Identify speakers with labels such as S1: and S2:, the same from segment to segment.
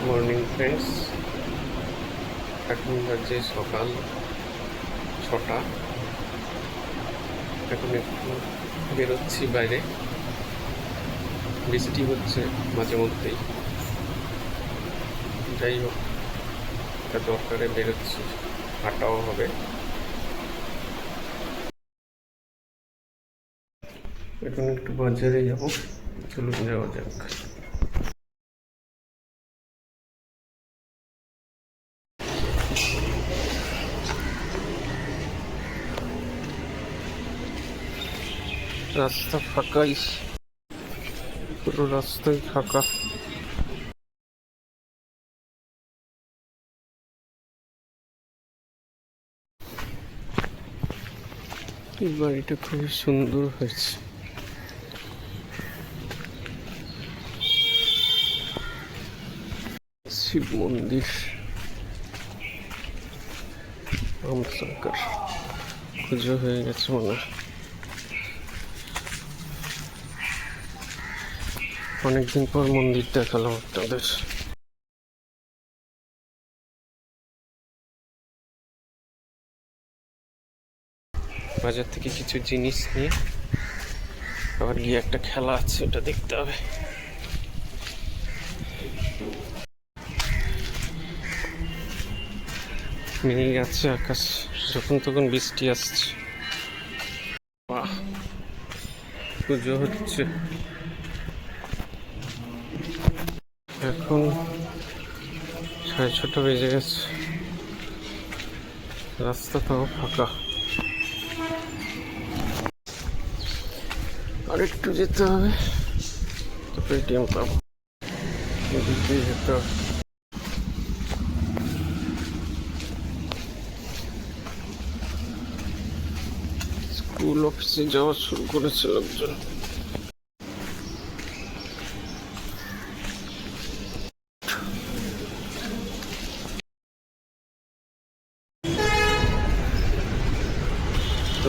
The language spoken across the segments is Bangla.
S1: মর্নিং ফ্রেন্ডস, এখন বাজে সকাল 6টা। এখন একটু বেরোচ্ছি বাইরে, বৃষ্টি হচ্ছে মাঝে মধ্যেই। যাই হোক, একটা দরকারে বেরোচ্ছি, হাঁটাও হবে। এখন একটু বাজারে যাবো, চলুন যাওয়া যাক। রাস্তা ফাঁকাই, পুরো রাস্তাই ফাঁকা। এই বাড়িটা খুবই সুন্দর হয়েছে। শিব মন্দির, রামশঙ্কর পুজো হয়ে গেছে মনে হয়। অনেকদিন পর মন্দির দেখালাম আপনাদের। বাজার থেকে কিছু জিনিস নিয়ে আবার গিয়ে একটা খেলা আছে, ওটা দেখতে হবে। মেঘ আছে আকাশ, যখন তখন বৃষ্টি আসছে। বাহ, পুজো হচ্ছে। এখন 6:30 বেজে গেছে, রাস্তাটাও ফাঁকা। আর একটু যেতে হবে, তো পেটিএম পাবো। এদিক দিয়ে যেতে হবে। স্কুল অফিসে যাওয়া শুরু করেছে লোকজন।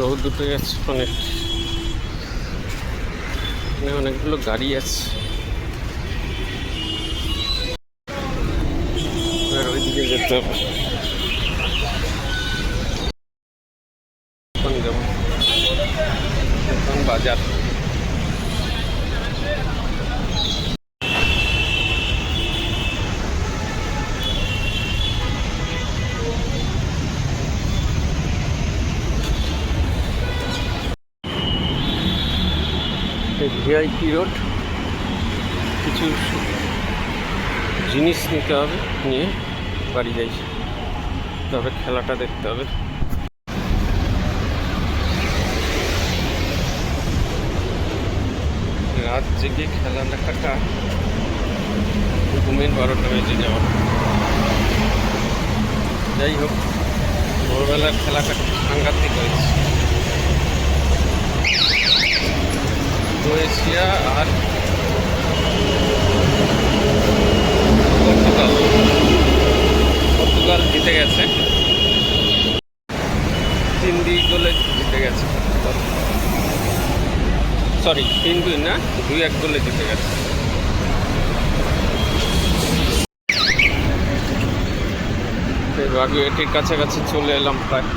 S1: রোদ উঠে গেছে অনেক, অনেকগুলো গাড়ি আছে। আর ওইদিকে যেতে হবে। এখন যাবো, এখন বাজার। ভিআইপি রোড, কিছু জিনিস নিতে হবে, নিয়ে বাড়ি যাই। তবে খেলাটা দেখতে হবে। রাত জেগে খেলা দেখাটা ঘুমের 12টা বেজে যাওয়া। যাই হোক, ভোরবেলার খেলাটা সাংঘাতিক হয়েছে। ক্রোয়েশিয়া আর পর্তুগাল জিতে গেছে, 3-2 গোলে জিতে গেছে। সরি, 3-2 না, 2-1 গোলে জিতে গেছে। এটির কাছাকাছি চলে এলাম প্রায়।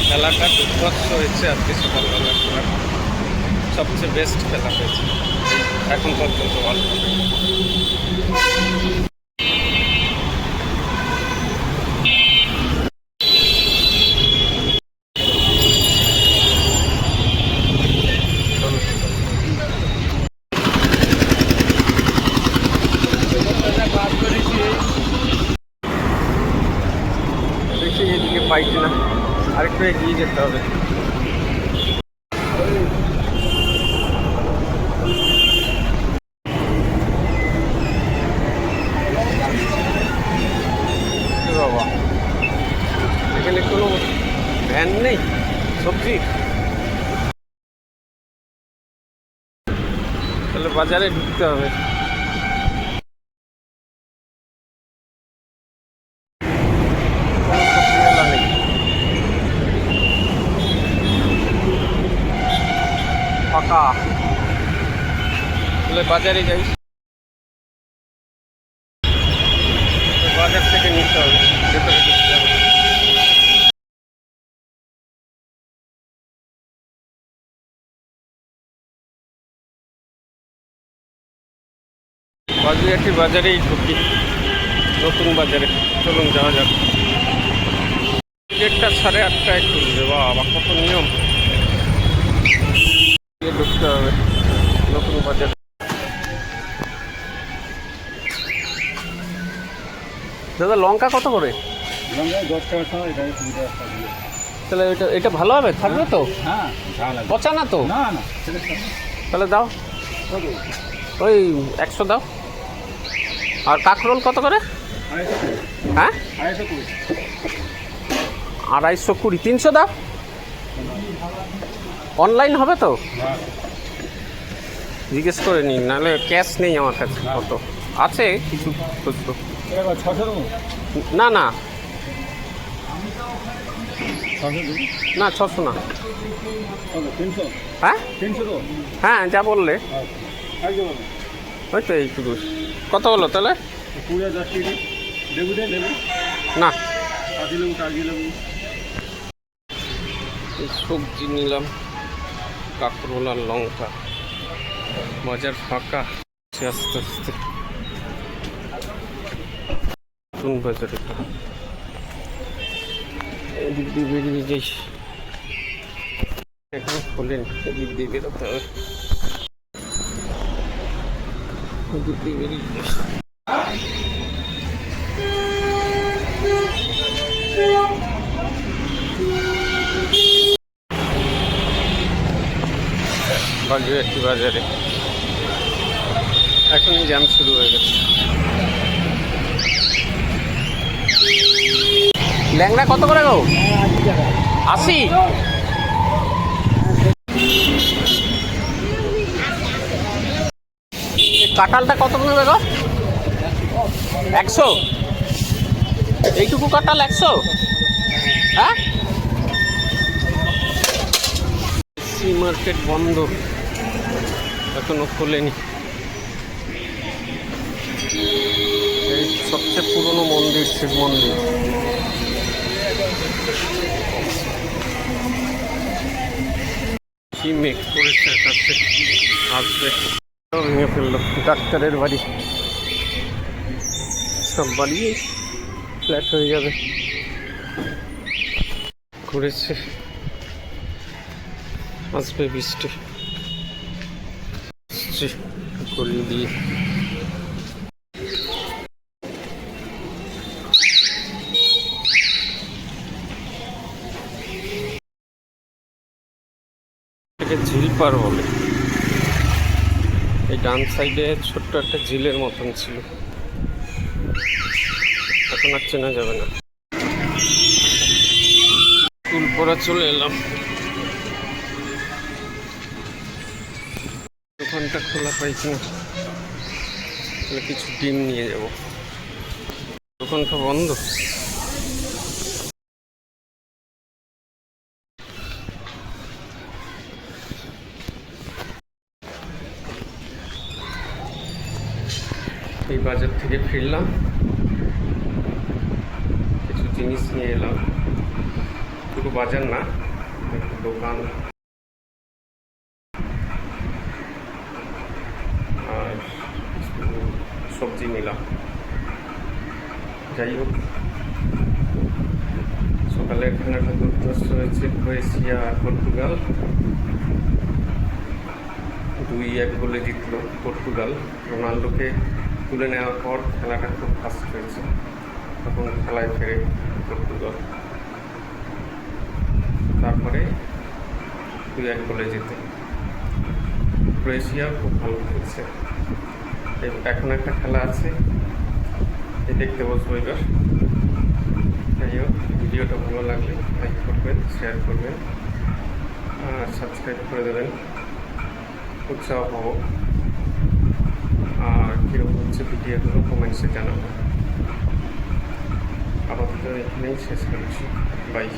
S1: খেলাটা দুর্ধর্ষ হয়েছে আজকে সকালবেলা। খেলা সবচেয়ে বেস্ট খেলা হয়েছে এখন পর্যন্ত ওয়ার্ল্ড কাপে। দেখি এদিকে পাই কিনা, আরেকটু এগিয়ে যেতে হবে। বাবা, এখানে কোনো ভ্যান নেই সবজি, তাহলে বাজারে ঢুকতে হবে। ফাঁকা। তাহলে বাজারে যাই, বাজার থেকে নিতে হবে, ভেতরে ঢুকতে হবে। বাজুয়াটি বাজারেই ঢুকি, নতুন বাজারে। চলুন যাওয়া যাক। গেটটা 8:30টায় খুলবে। বাবা, কত নিয়ম। ঢুকতে হবে নতুন বাজারে। দাদা, লঙ্কা কত করে?
S2: লঙ্কা 10 টাকা, এটা 20 টাকা।
S1: তাহলে এটা ভালো হবে, থাকবে তো?
S2: হ্যাঁ, ভালো।
S1: পচা না তো?
S2: না না,
S1: তাহলে দাও, ওই 100 দাও। আর কাঁকরোল কত করে? হ্যাঁ, 250, 300 দাও। অনলাইন হবে তো? জিজ্ঞেস করে নিন, নাহলে ক্যাশ নেই আমার কাছে। কত আছে কিছু খুচরো? না না না, 600 না। হ্যাঁ হ্যাঁ, যা বললে। ওই তো এই শুধু। কত হলো তাহলে? না, সবজি নিলাম, কাঁকরোল আর লঙ্কা। বাজার ফাঁকা আস্তে আস্তে। নতুন বাজারে এদিক দিয়ে বেরিয়ে যাই। এখন খোলেন, এদিক দিয়ে বেরোতে হবে। এদিক দিয়ে বেরিয়ে যাই। বাজুয়াটি বাজারে এখনই জ্যাম শুরু হয়ে গেছে। ল্যাংড়া কত করে গো? 80। কাঁঠালটা কত নেবে গো? 100। এইটুকু কাঁঠাল 100? হ্যাঁ, সি মার্কেট বন্ধ, এখনো খোলেনি। এই সবচেয়ে পুরনো মন্দির, শিব মন্দির। কি মেঘ করেছে, কাছে আসবে। ভেঙে ফেললো ডাক্তারের বাড়ি, সব বাড়ি ফ্ল্যাট হয়ে যাবে। ঘুরেছে, আসবে বৃষ্টি। গলি দিয়ে ঝিল পার বলে। এই ডান সাইডে ছোট্ট একটা ঝিলের মতন ছিল, এখন আর চেনা যাবে না। স্কুল পড়া চলে এলাম। দোকানটা খোলা পাই কিনা, তাহলে কিছু ডিম নিয়ে যাব। দোকানটা বন্ধ। এই বাজার থেকে ফিরলাম, কিছু জিনিস নিয়ে এলাম। পুরো বাজার না, একটু দোকান আর সবজি নিলাম। যাই হোক, সকালে এখানে একটা দুর্ধর্ষ হয়েছে, ক্রোয়েশিয়া পর্তুগাল। 2-1 গোলে জিতল পর্তুগাল। রোনাল্ডোকে তুলে নেওয়ার পর খেলাটা খুব ফাস্ট হয়েছে, তখন খেলায় ফেরে পর্তুগাল। তারপরে 2-1 গোলে জিতে ক্রোয়েশিয়া খুব ভালো খেলছে। এখন একটা খেলা আছে, এই দেখতে বসবো এবার। যাই হোক, ভিডিওটা ভালো লাগলে লাইক করবেন, শেয়ার করবেন আর সাবস্ক্রাইব করে দেবেন, উৎসাহ পাবো। আর কীরকম হচ্ছে ভিডিওগুলো কমেন্টসে জানাবো। আপাতত এখানেই শেষ করছি, বাই।